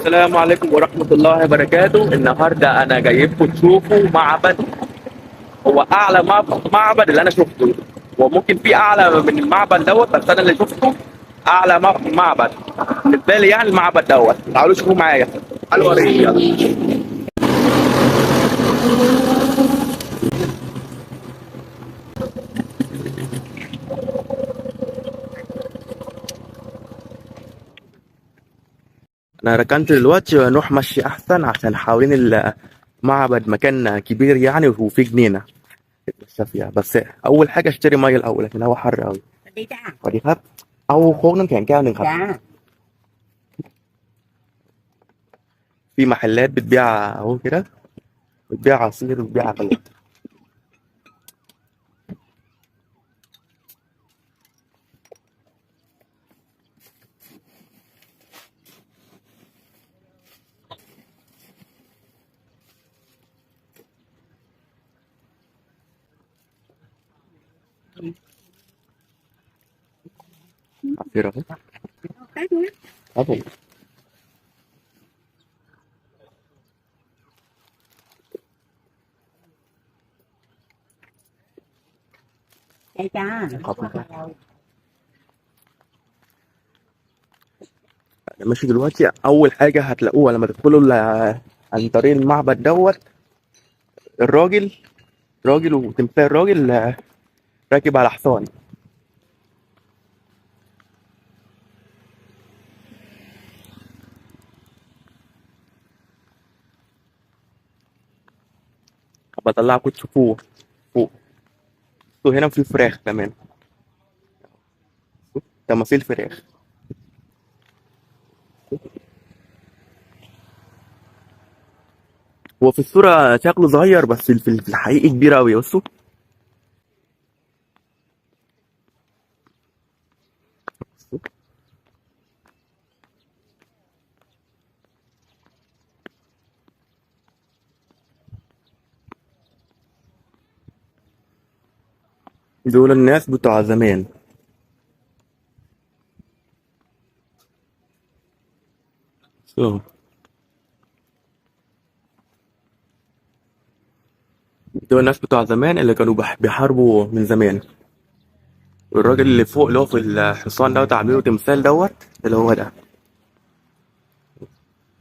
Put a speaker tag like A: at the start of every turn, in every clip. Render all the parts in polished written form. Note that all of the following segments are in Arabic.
A: السلام عليكم ورحمة الله وبركاته. النهاردة أنا جايبكم تشوفوا معبد. هو أعلى معبد اللي أنا شفته. وممكن في أعلى من المعبد دوت، بس أنا اللي شفته أعلى معبد بالنسبة لي، يعني المعبد دوت. تعالوا شوفوا معايا، تعالوا أوريكم يلا. أنا ركنت دلوقتي ونروح مشي أحسن، عشان حوالين المعبد مكان كبير يعني، وفيه جنينة نتمشى فيها. بس أول حاجة اشتري مية الأول، عشان هو حر أوي. สวัสดีครับเอาโค้กน้ำแข็งแก้วหนึ่งครับ في محلات بتبيع اهو كده، بتبيع عصير وبتبيع حاجات. عصير اهو.ครับผม
B: ได้จ้า
A: ขอบคุณครับ ماشي دلوقتي. اول حاجه هتلاقوها لما تدخلوا عن طريق المعبد دوت، الراجل، راجل وتمثال الراجل راكب على حصان. بطلعكم تشوفوه فوق. وهنا في فراخ كمان، تماثيل فراخ. هو في الصورة شكله صغير، بس في الحقيقة كبير أوي. بصوا، دول الناس بتوع زمان. شوف، دول الناس بتوع زمان اللي كانوا بيحاربوا من زمان. والراجل اللي فوق اللي هو في الحصان دوت عامله تمثال دوت، اللي هو ده.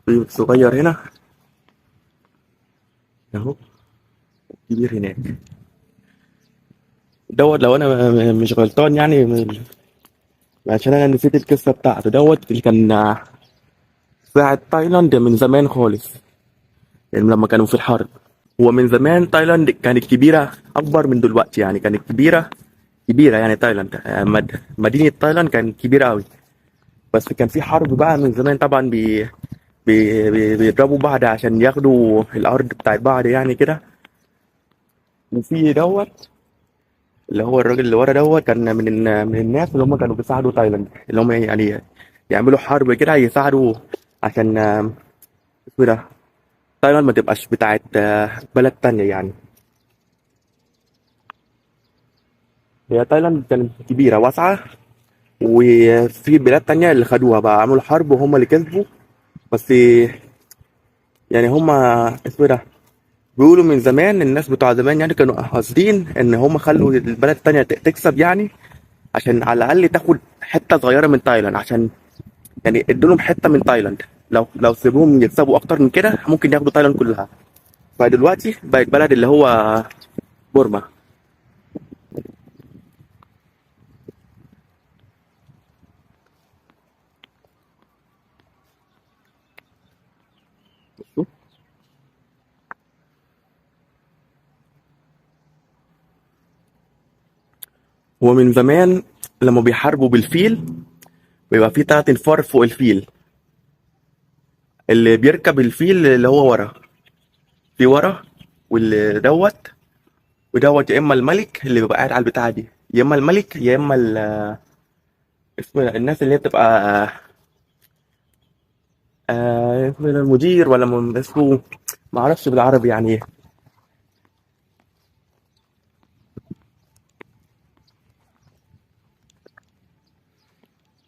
A: في صغير هنا اهو، كبير هناك دوت. لو انا مش غلطان يعني، عشان انا نسيت القصه بتاعته دوت، اللي كان ساعة تايلاند من زمان خالص، يعني لما كانوا في الحرب. هو من زمان تايلاند كانت كبيره اكبر من دلوقتي، يعني كانت كبيره كبيره. يعني تايلاند مدينه تايلاند كانت كبيره قوي. بس كان في حرب بقى من زمان طبعا، بيضربوا بعض عشان ياخدوا الارض بتاعت بعض يعني كده. وفي دوت اللي هو الراجل اللي ورا دوت، كان من الناس اللي هم كانوا بيساعدوا تايلاند، اللي هم يعني يعملوا حرب كده يساعدوا، عشان اسمه ده، تايلاند ما تبقاش بتاعت بلد تانية يعني. هي تايلاند كانت كبيرة واسعة، وفي بلاد تانية اللي خدوها بقى، عملوا حرب وهم اللي كسبوا. بس يعني هم اسمه ده، بيقولوا من زمان الناس بتوع زمان يعني كانوا قاصدين ان هم خلوا البلد التانية تكسب يعني، عشان على الاقل تاخد حته صغيره من تايلاند، عشان يعني ادولهم حته من تايلاند. لو سيبوهم يكسبوا اكتر من كده ممكن ياخدوا تايلاند كلها. فدلوقتي بقت بلد اللي هو بورما. ومن زمان لما بيحاربوا بالفيل، بيبقى في 3 انفار فوق الفيل. اللي بيركب الفيل اللي هو ورا، في ورا، واللي دوت ودوت، يا اما الملك اللي بيبقى قاعد على البتاعه دي، يا اما الملك، يا اما اسمه ده، الناس اللي هي بتبقى اسمه ده المدير، ولا اسمه، ما اعرفش بالعربي يعني ايه.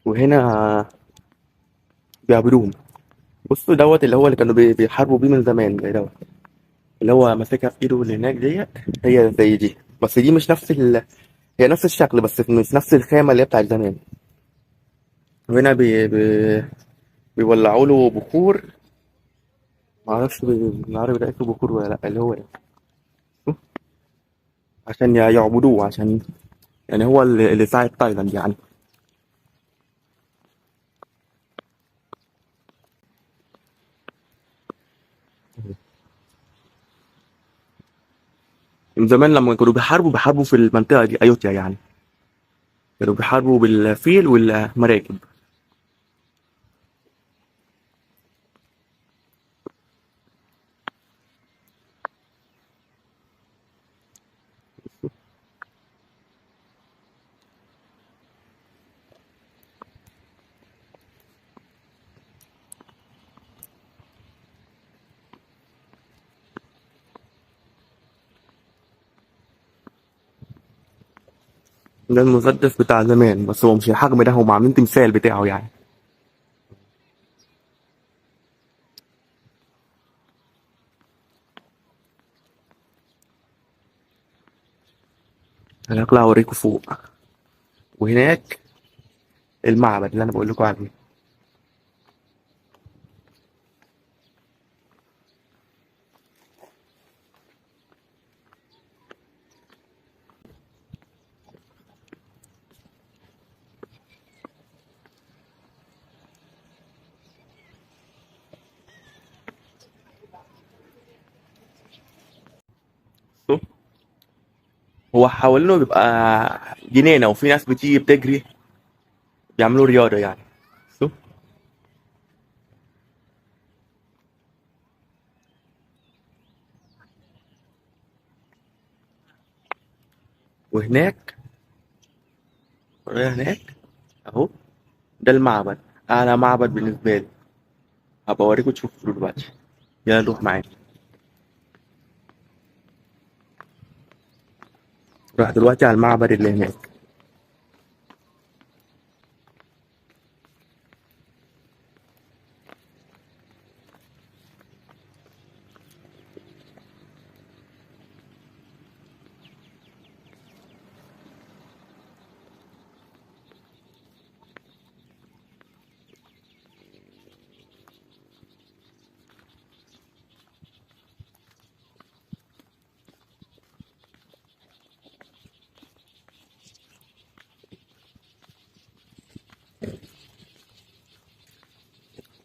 A: وهنا بيعبدوهم. بصوا دوت اللي هو اللي كانوا بيحاربوا بيه من زمان زي دوت، اللي هو ماسكها في ايده اللي هناك ديت، هي زي دي، بس دي مش نفس هي نفس الشكل بس مش نفس الخامة اللي هي بتاعت زمان. وهنا بيولعوا له بخور، معرفش بالعربي ده اسمه بخور ولا لأ، اللي هو ده عشان يعبدوه، عشان يعني هو اللي ساعد تايلاند يعني. من زمان لما كانوا بيحاربوا في المنطقة دي أيوتيا يعني، كانوا بيحاربوا بالفيل والمراكب. ده المسدس بتاع زمان، بس هو مش الحجم ده، هم عاملين تمثال بتاعه يعني. انا هطلع اوريكم فوق، وهناك المعبد اللي انا بقول لكم عليه. شوف، هو حوالينه بيبقى جنينة، وفي ناس بتيجي بتجري، بيعملوا رياضة يعني. شوف، وهناك ورايا هناك اهو، ده المعبد، اعلى معبد بالنسبة لي. هبقى اوريكم تشوفوا دلوقتي، يلا نروح معايا. راح دلوقتي على المعبد اللي هناك.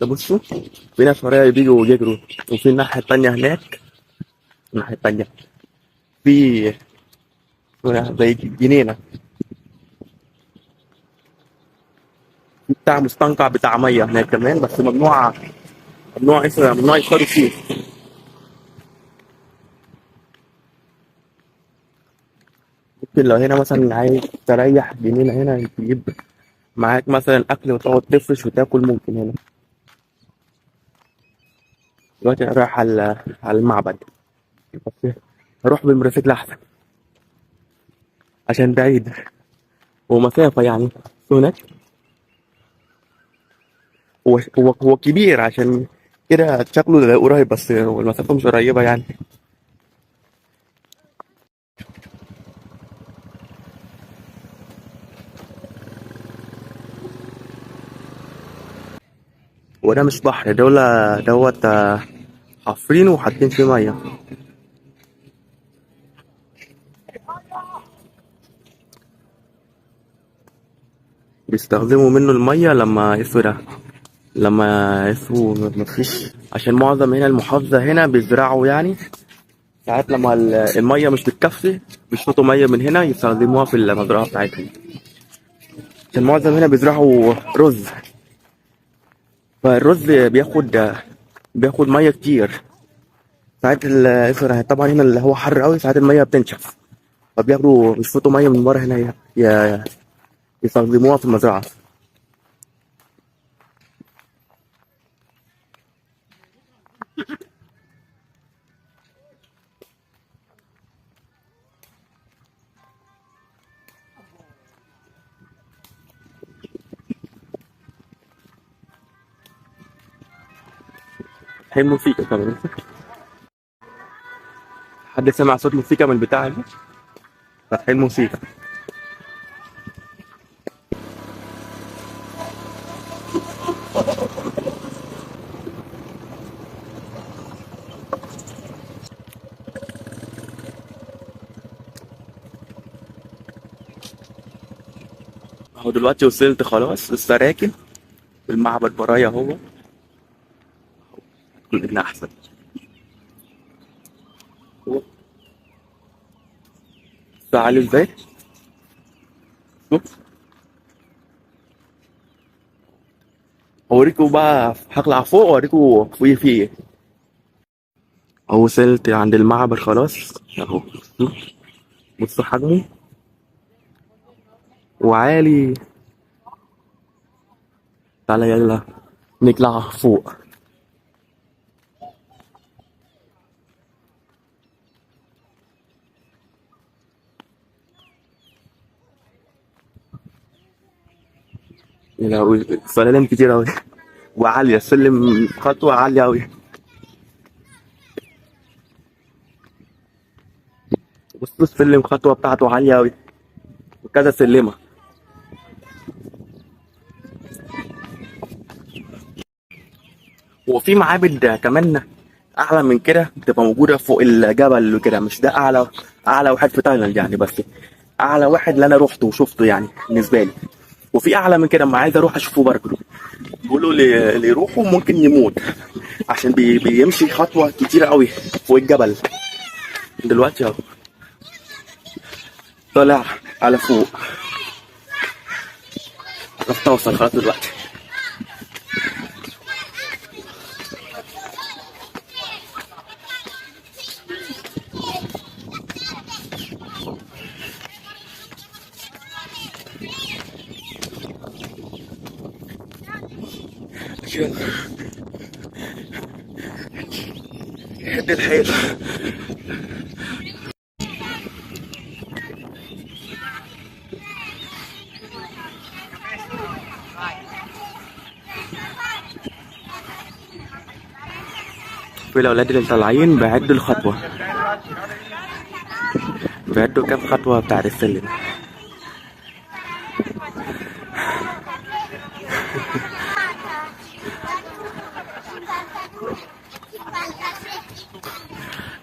A: ده بصوا، في ناس ورايا بيجوا يجروا، وفي الناحية التانية هناك، الناحية التانية في زي جنينة، في بتاع مستنقع بتاع مية هناك كمان، بس ممنوع يصطادوا فيه. ممكن لو هنا مثلا عايز تريح جنينة هنا، تجيب معاك مثلا أكل وتقعد تفرش وتاكل، ممكن هنا. دلوقتي أنا رايح على المعبد، بس هروح بالموتوسيكل أحسن عشان بعيد ومسافة يعني. هناك هو كبير، عشان كده شكله قريب، بس هو المسافة مش قريبة يعني. وده مش بحر، دوت حافرينه وحاطين فيه مية، بيستخدموا منه المية لما يسقوا مفيش، عشان معظم هنا المحافظة هنا بيزرعوا يعني. ساعات لما المية مش بتكفي، بيشفطوا مية من هنا يستخدموها في المزرعة بتاعتهم، عشان معظم هنا بيزرعوا رز، فالرز بياخد مية كتير. ساعات طبعا هنا اللي هو حر قوي، ساعات المية بتنشف، فبياخدوا بيشفطوا مية من بره هنا يستخدموها في المزرعة. حين موسيقى كمان. حد سمع صوت موسيقى من البتاع دي؟ فاتحين موسيقى. اهو دلوقتي وصلت خلاص، لسه راكن المعبد برايا اهو. كل إنها احسن. تعالوا ازاي؟ شوف. اوريكم بقى، هطلع فوق واوريكم في ايه. اهو وصلت عند المعبد خلاص اهو. بصوا حجمه وعالي. تعالى يلا نطلع فوق. يلا سلالم كتير اوي وعالية، السلم خطوة عالية اوي. بصوا السلم خطوة بتاعته عالية اوي، وكذا سلمة. وفي معابد كمان اعلى من كده بتبقى موجودة فوق الجبل وكده، مش ده اعلى واحد في تايلاند يعني، بس اعلى واحد اللي انا روحته وشفته يعني بالنسبة لي. وفي اعلى من كده ما عايز اروح اشوفه برضه. بيقولوا اللي يروحوا ممكن يموت عشان بيمشي خطوة كتيرة قوي فوق الجبل. دلوقتي اهو طالع على فوق، عرفت اوصل خلاص دلوقتي. يلا هد الحيل. في الاولاد اللي طالعين بعدوا الخطوة، بعدوا كام خطوة بتاعت السلم.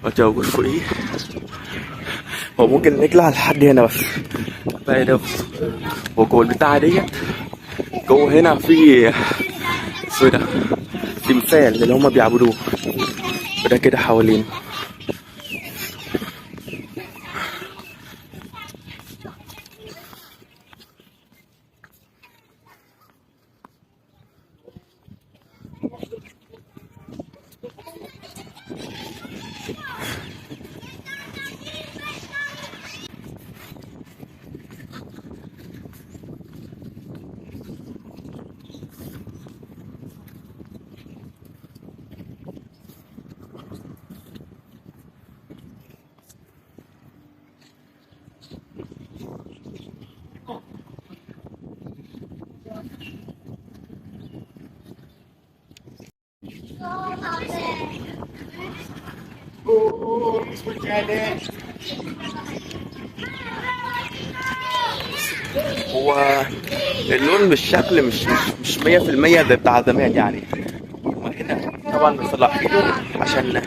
A: وجاوب فوقيه. هو ممكن نطلع لحد هنا بس بقى ده. وجوه البتاعة ديت جوه هنا في اسمه ده تمثال اللي هما بيعبدوه، وده كده حوالين. هو اللون بالشكل مش 100% زي بتاع زمان يعني. هنا طبعا مصلحينه عشان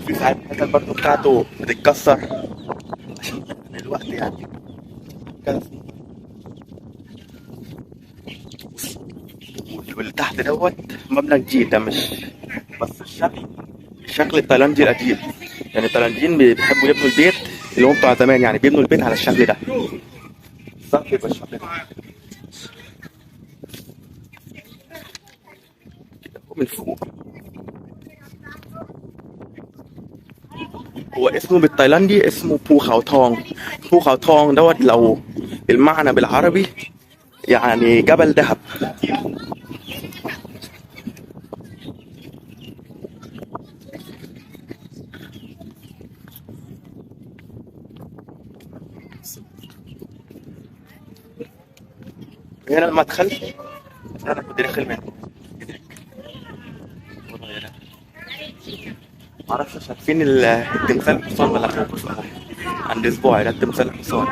A: في ساعات الحاجات برضه بتاعته بتتكسر عشان الوقت يعني كده. واللي تحت دوت مبنى جديد، ده مش بس الشكل التايلاندي القديم. يعني التايلانديين بيحبوا يبنوا البيت اللي هم بتوع زمان، يعني بيبنوا البيت على الشكل ده بالظبط، يبقى الشكل ده من فوق. هو اسمه بالتايلاندي اسمه بو خاو تونغ. بو خاو تونغ دوت لو المعنى بالعربي يعني جبل ذهب. هنا المدخل انا كنت داخل منه. معرفش شايفين التمثال الحصان ولا لا. عند اسبوعي ده التمثال الحصان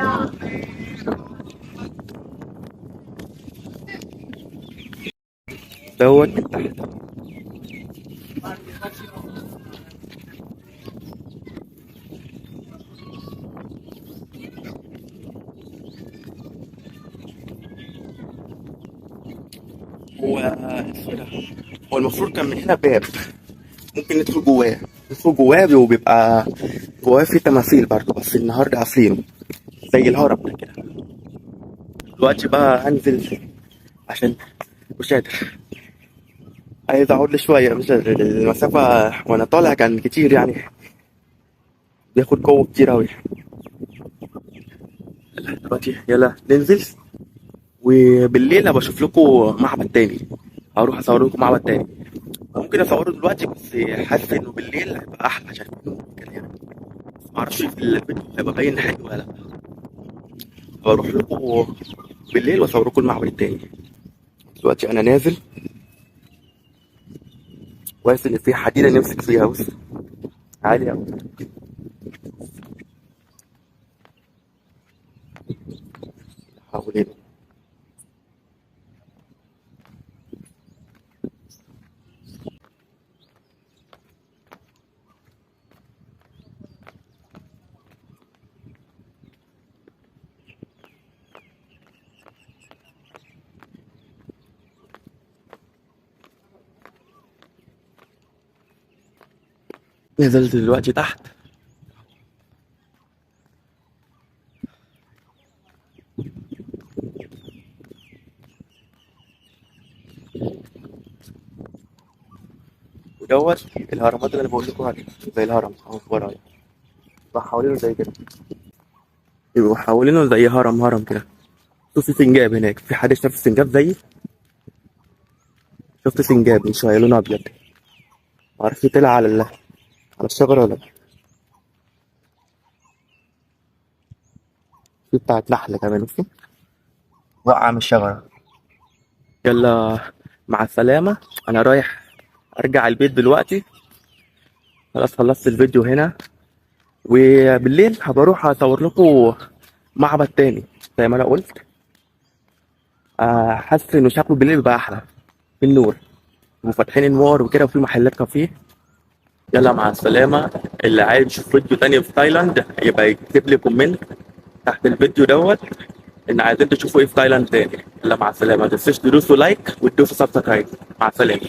A: دوت من تحت. هو اسمه ده. هو المفروض كان من هنا باب ممكن ندخل جواه. ندخل جواه وبيبقى جواه في تماثيل برضه، بس النهارده قافلينه زي الهرم ده كده. دلوقتي بقى هنزل عشان مش قادر. عايز اقعد لي شويه، مش قادر. المسافه وانا طالع كان كتير يعني، بياخد قوه كتير اوي. دلوقتي يلا ننزل، وبالليل هبقى اشوف لكم معبد تاني. هروح اصور لكم معبد تاني. ممكن اصوره دلوقتي بس حاسس انه بالليل هيبقى احلى عشان النور كده يعني. معرفش في الفيديو هيبقى باين حلو ولا لا. بروح لكم بالليل واصور لكم المعبد التاني. دلوقتي انا نازل، كويس ان في حديده نمسك فيها. بص عالي اوي. حوالينا نزلت دلوقتي تحت. ودوت الهرمات اللي انا بقول لكم عليها، زي الهرم اهو ورايا. يبقى حوالينه زي كده، يبقوا حوالينه زي هرم كده. شوف في سنجاب هناك. في حد شاف السنجاب زيي؟ شفت سنجاب من شويه لونه ابيض، معرفش طلع على على الشجره ولا لا. في بتاعت نحله كمان بصوا، وقع من الشجره. يلا مع السلامه. انا رايح ارجع البيت دلوقتي، خلاص خلصت الفيديو هنا. وبالليل هبقى اروح اصور لكم معبد تاني زي ما انا قلت. حاسس انه شكله بالليل بيبقى احلى في النور، وفاتحين النور وكده، وفي محلات كافيه. يلا مع السلامة. اللي عايز يشوف فيديو تاني في تايلاند يبقى يكتب لي كومنت تحت الفيديو دوت ان عايزين تشوفوا ايه في تايلاند تاني. يلا مع السلامة. ما تنسوش تدوسوا لايك وتدوسوا سبسكرايب. مع السلامة.